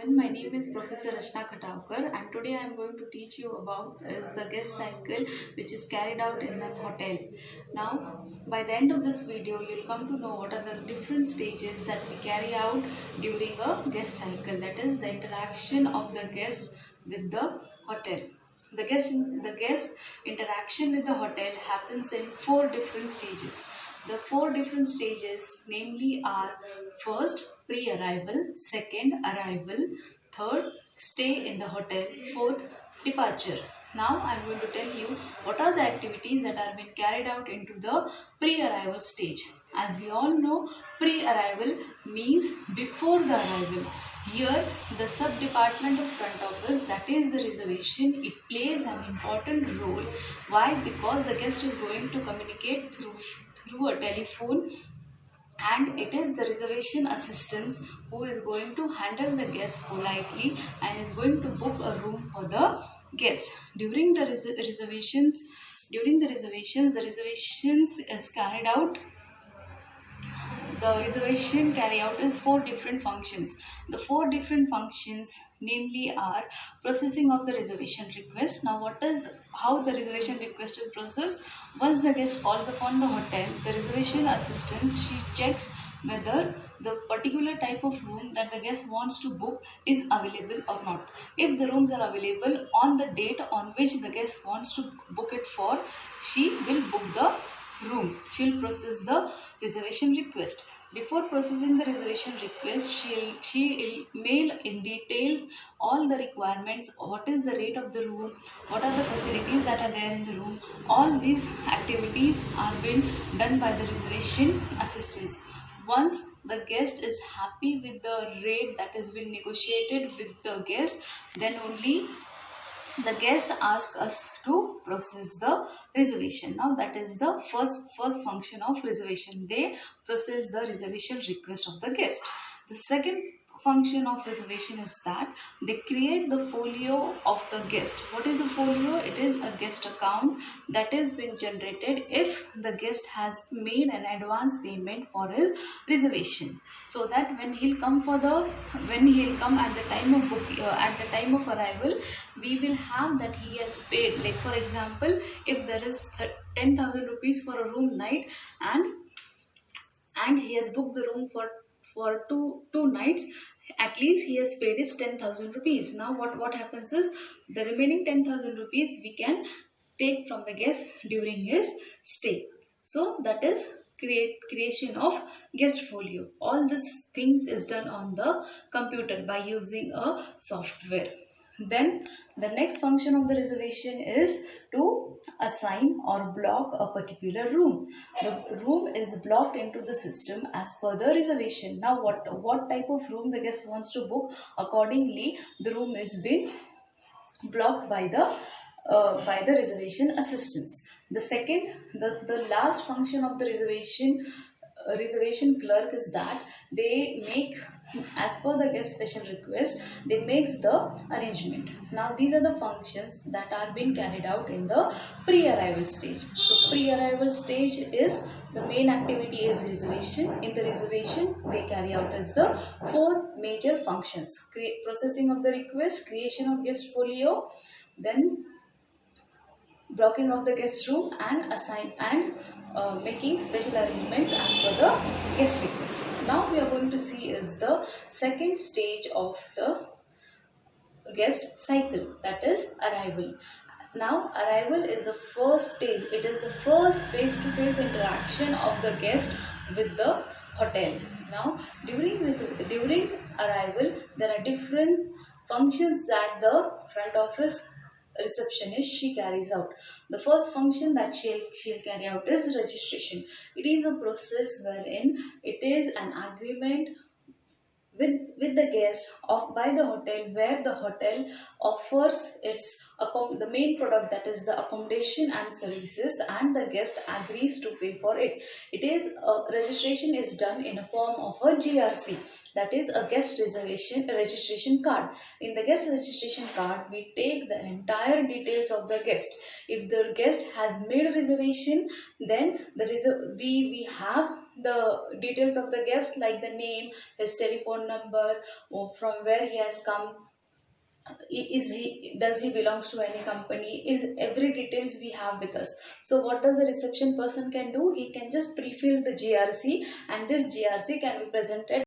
My name is Professor Rachna Khatawkar, and today I am going to teach you about is the guest cycle which is carried out in the hotel. Now, by the end of this video, you'll come to know what are the different stages that we carry out during a guest cycle. That is the interaction of the guest with the hotel. The guest interaction with the hotel happens in four different stages. The four different stages namely are: first, pre-arrival; second, arrival; third, stay in the hotel; fourth, departure. Now I am going to tell you what are the activities that are being carried out into the pre-arrival stage. As we all know, pre-arrival means before the arrival. Here, the sub-department of front office, that is the reservation, it plays an important role. Why? Because the guest is going to communicate through a telephone, and it is the reservation assistants who is going to handle the guest politely and is going to book a room for the guest. During the reservations is carried out. The reservation carry out is four different functions. The four different functions namely are: processing of the reservation request. Now how the reservation request is processed? Once the guest calls upon the hotel, the reservation assistant, she checks whether the particular type of room that the guest wants to book is available or not. If the rooms are available on the date on which the guest wants to book it for, she will book the room. She will process the reservation request. Before processing the reservation request, she will mail in details all the requirements: what is the rate of the room, what are the facilities that are there in the room. All these activities are being done by the reservation assistants. Once the guest is happy with the rate that has been negotiated with the guest, then only the guest asks us to process the reservation. Now that is the first function of reservation. They process the reservation request of the guest. The second function of reservation is that they create the folio of the guest. What is a folio? It is a guest account that is been generated if the guest has made an advance payment for his reservation, so that when he'll come at the time of at the time of arrival, we will have that he has paid. Like for example, if there is 10,000 rupees for a room night, and he has booked the room for two nights, at least he has paid his 10,000 rupees. Now what happens is, the remaining 10,000 rupees we can take from the guest during his stay. So that is creation of guest folio. All these things is done on the computer by using a software. Then the next function of the reservation is to assign or block a particular room. The room is blocked into the system as per the reservation. Now what type of room the guest wants to book, accordingly the room is being blocked by the reservation assistants. The last function of the reservation clerk is that they make, as per the guest special request, they makes the arrangement. Now these are the functions that are being carried out in the pre-arrival stage. So pre-arrival stage is, the main activity is reservation. In the reservation, they carry out as the four major functions: processing of the request, creation of guest folio, then blocking of the guest room, and making special arrangements as per the guest request. Now we are going to see is the second stage of the guest cycle, that is arrival. Now arrival is the first stage. It is the first face-to-face interaction of the guest with the hotel. Now during arrival, there are different functions that the front office receptionist she carries out. The first function that she'll carry out is registration. It is a process wherein it is an agreement with the guest by the hotel, where the hotel offers the main product, that is the accommodation and services, and the guest agrees to pay for it. Registration is done in a form of a GRC, that is a guest registration card. In the guest registration card, we take the entire details of the guest. If the guest has made a reservation, then we have the details of the guest, like the name, his telephone number, or from where he has come, is he, does he belongs to any company, is every details we have with us. So what does the reception person can do? He can just pre-fill the GRC, and this GRC can be presented